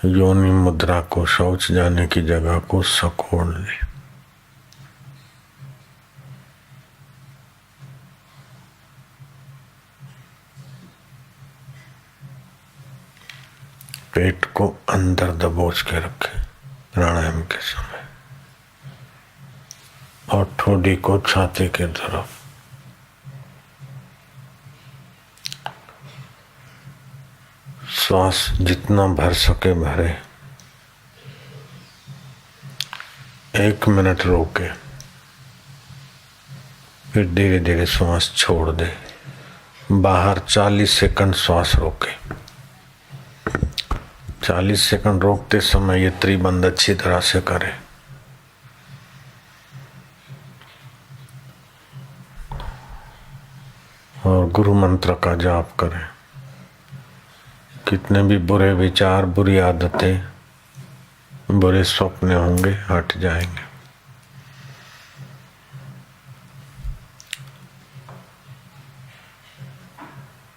योनि मुद्रा को शौच जाने की जगह को सकोड़ ले। पेट को अंदर दबोच के रखे प्राणायाम के समय और ठोडी को छाती के तरफ। श्वास जितना भर सके भरे। 1 मिनट रोके, फिर धीरे धीरे श्वास छोड़ दे। बाहर 40 सेकंड श्वास रोके। 40 सेकंड रोकते समय ये त्रिबंध अच्छी तरह से करें। और गुरु मंत्र का जाप करें। कितने भी बुरे विचार, बुरी आदतें, बुरे स्वप्न होंगे, हट जाएंगे।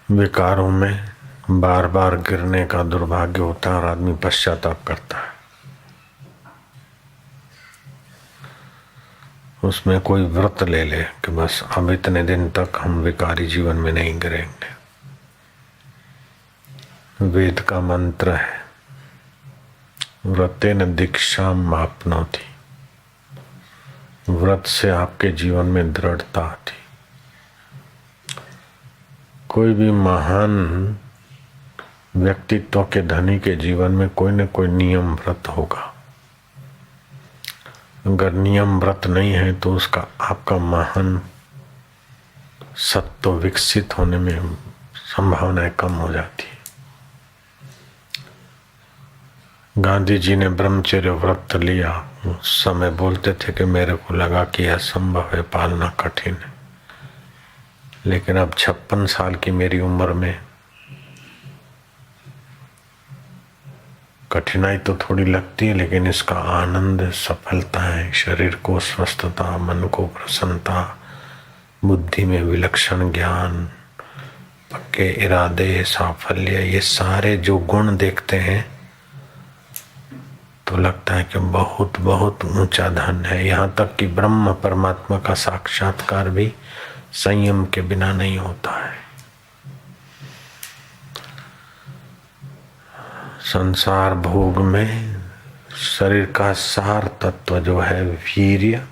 विकारों में बार बार गिरने का दुर्भाग्य होता है और आदमी पश्चाताप करता है। उसमें कोई व्रत ले ले कि बस अब इतने दिन तक हम विकारी जीवन में नहीं गिरेंगे। वेद का मंत्र है, व्रतेन दीक्षा मापनोति। व्रत से आपके जीवन में दृढ़ता आती। कोई भी महान व्यक्तित्व के धनी के जीवन में कोई न कोई नियम व्रत होगा। अगर नियम व्रत नहीं है तो उसका आपका महान सत्व विकसित होने में संभावनाएं कम हो जाती है। गांधी जी ने ब्रह्मचर्य व्रत लिया। उस समय बोलते थे कि मेरे को लगा कि असंभव है, पालना कठिन है। लेकिन अब 56 साल की मेरी उम्र में कठिनाई तो थोड़ी लगती है, लेकिन इसका आनंद, सफलता है। शरीर को स्वस्थता, मन को प्रसन्नता, बुद्धि में विलक्षण ज्ञान, पक्के इरादे, साफल्य, ये सारे जो गुण देखते हैं तो लगता है कि बहुत बहुत ऊंचा धन है। यहाँ तक कि ब्रह्म परमात्मा का साक्षात्कार भी संयम के बिना नहीं होता है। संसार भोग में शरीर का सार तत्व जो है वीर्य,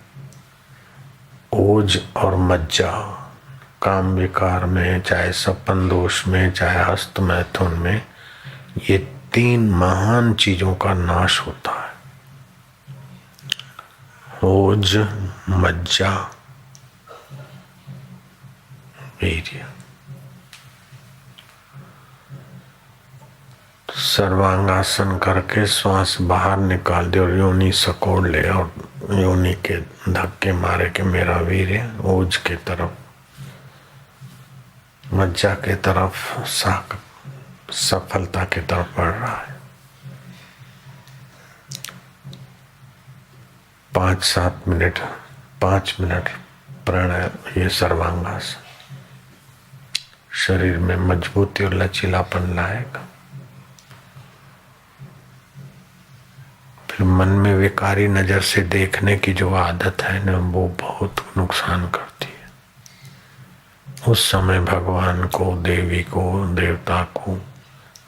ओज और मज्जा, काम विकार में, चाहे सपन दोष में, चाहे हस्त मैथुन में, ये 3 महान चीजों का नाश होता है। ओज, मज्जा, वीर्य। सर्वांगासन करके श्वास बाहर निकाल दे और योनि सकोड़ ले और योनि के धक्के मारे कि मेरा वीर्य ओज के तरफ, मज्जा के तरफ, सफलता की तरफ बढ़ रहा है। 5-7 मिनट, 5 मिनट प्राणायाम, ये सर्वांगासन शरीर में मजबूती और लचीलापन लाएगा। फिर मन में विकारी नजर से देखने की जो आदत है ना, वो बहुत नुकसान करती है। उस समय भगवान को, देवी को, देवता को,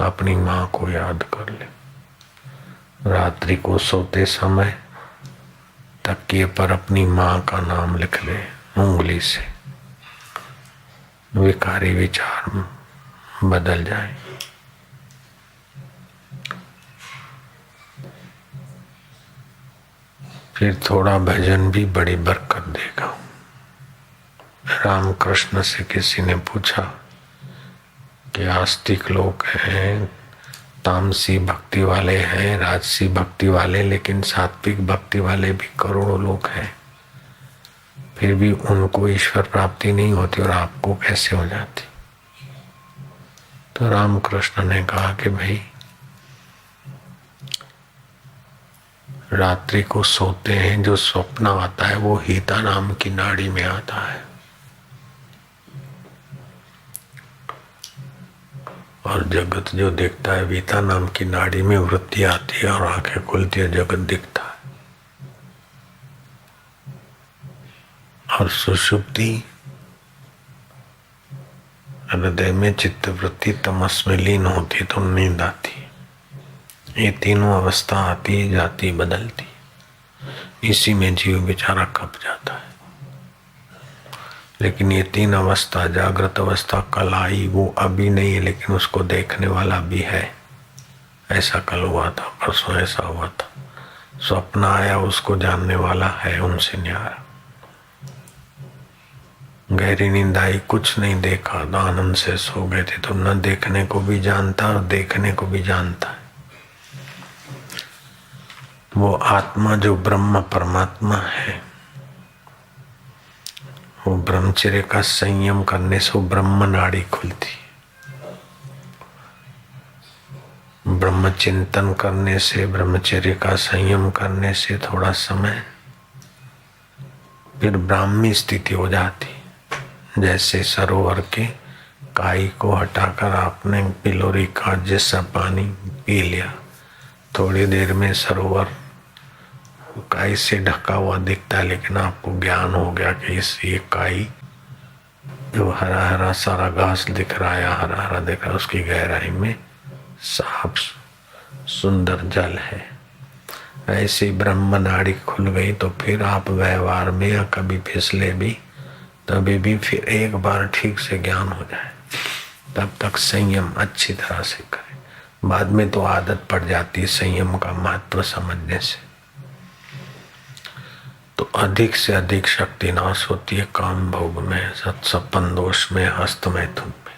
अपनी माँ को याद कर ले। रात्रि को सोते समय तकिए पर अपनी माँ का नाम लिख ले उंगली से। विकारी विचार बदल जाए। फिर थोड़ा भजन भी बड़ी बरकत देगा। रामकृष्ण से किसी ने पूछा कि आस्तिक लोग हैं, तामसी भक्ति वाले हैं, राजसी भक्ति वाले, लेकिन सात्विक भक्ति वाले भी करोड़ों लोग हैं, फिर भी उनको ईश्वर प्राप्ति नहीं होती और आपको कैसे हो जाती? तो रामकृष्ण ने कहा कि भाई, रात्रि को सोते हैं, जो स्वप्न आता है वो हिता नाम की नाड़ी में आता है। और जगत जो दिखता है, वीता नाम की नाड़ी में वृत्ति आती है और आंखें खुलती है, जगत दिखता है। और सुषुप्ति हृदय में चित्त वृत्ति तमस में लीन होती तो नींद आती। ये तीनों अवस्था आती जाती बदलती, इसी में जीव बेचारा खप जाता है। लेकिन ये तीन अवस्था, जागृत अवस्था कल आई, वो अभी नहीं है, लेकिन उसको देखने वाला भी है। ऐसा कल हुआ था, परसों ऐसा हुआ था। स्वप्न आया, उसको जानने वाला है, उनसे न्यारा। गहरी नींद आई, कुछ नहीं देखा, तो आनंद से सो गए थे, तो न देखने को भी जानता और देखने को भी जानता है। वो आत्मा जो ब्रह्म परमात्मा है, वो ब्रह्मचर्य का संयम करने से वो ब्रह्म नाड़ी खुलती। ब्रह्म चिंतन करने से, ब्रह्मचर्य का संयम करने से थोड़ा समय, फिर ब्राह्मी स्थिति हो जाती। जैसे सरोवर के काई को हटाकर आपने पिलोरी का जैसा पानी पी लिया, थोड़ी देर में सरोवर काई से ढका हुआ दिखता है, लेकिन आपको ज्ञान हो गया कि ये काई जो हरा हरा सारा घास दिख रहा है, हरा हरा दिख रहा है, उसकी गहराई में साफ सुंदर जल है। ऐसी ब्रह्म नाड़ी खुल गई तो फिर आप व्यवहार में या कभी फिसले भी, तभी भी फिर एक बार ठीक से ज्ञान हो जाए, तब तक संयम अच्छी तरह से करें। बाद में तो आदत पड़ जाती है संयम का महत्व समझने से, तो अधिक से अधिक शक्ति नाश होती है काम भोग में, सत्सपन दोष में, हस्त मैथुन में।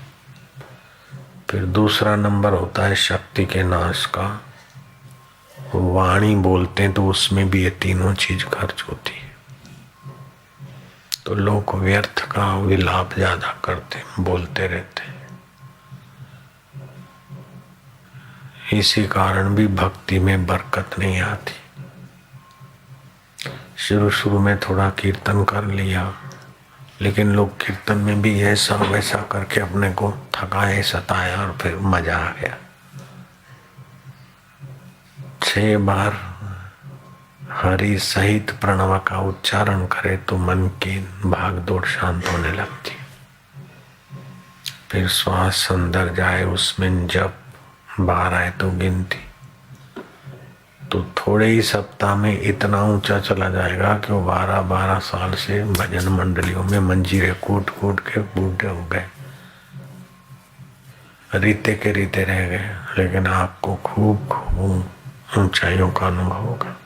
फिर दूसरा नंबर होता है शक्ति के नाश का। वाणी बोलते हैं तो उसमें भी ये तीनों चीज खर्च होती है, तो लोग व्यर्थ का विलाप ज्यादा करते, बोलते रहते हैं। इसी कारण भी भक्ति में बरकत नहीं आती। शुरू में थोड़ा कीर्तन कर लिया, लेकिन लोग कीर्तन में भी ऐसा वैसा करके अपने को थकाए, सताया और फिर मजा आ गया। 6 बार हरि सहित प्रणव का उच्चारण करे तो मन की भाग दौड़ शांत होने लगती। फिर श्वास अंदर जाए, उसमें जब 12 है तो गिनती, तो थोड़े ही सप्ताह में इतना ऊंचा चला जाएगा कि वो 12 साल से भजन मंडलियों में मंजीरे कूट कूट के बूढ़े हो गए, रीते के रीते रह गए। लेकिन आपको खूब ऊंचाइयों का अनुभव होगा।